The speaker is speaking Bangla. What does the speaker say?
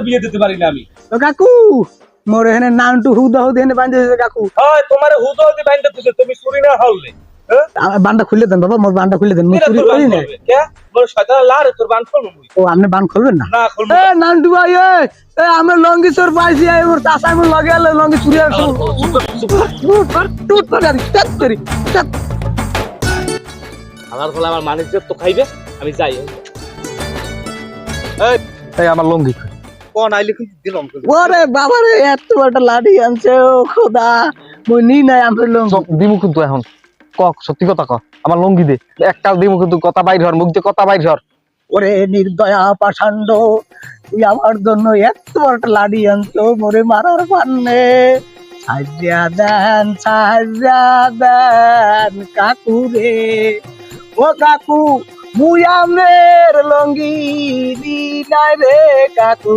বিয়ে দিতে পারি না আমি। ও কাকু মোর এখানে নানটু হুদা হুদি এনে বাঁধে দিয়েছে কাকু। হয় তোমার হুদো হতে বাইন্দা দিছে, তুমি চুরি না হললে। আমার বানটা খুলে দেন বাবা, মোর বানটা খুলে দেন, মুই চুরি করি না। কে শয়তান লারে তোর বান খুলবো মুই। ও আপনি বান খুলবেন না? না খুলবো এ নানটু ভাই এ আমার লঙ্গি চোর পাইছি, এই মোর চাচা মোর লগে আলে লঙ্গি চুরি আর টুট করে আদি টাট করি টাট। আমার ফলে আমার মানিজ্য তো খাইবে, আমি যাই। এই আমার লঙ্গি কোন আইলে কিন্তু দিলাম। ওরে বাবা রে এত বড় লাঠি আনছে, ও খোদা মুই নি নাই আমার লঙ্গি। দিমু কিন্তু এখন সত্যি কথা ক, আমার লঙ্গি দে এককাল দিমু কিন্তু কথা বাইর হর মুখ দিয়ে কথা বাইর হর। ওরে নির্দয়া পাষাণ্ড, তুই আমার জন্য এত বড় লাঠি আনছো মোরে মারার পান্নে। সাজা দেন কাকু রে, ও কাকু মুই আমের লঙ্গি দি নাই রে কাকু।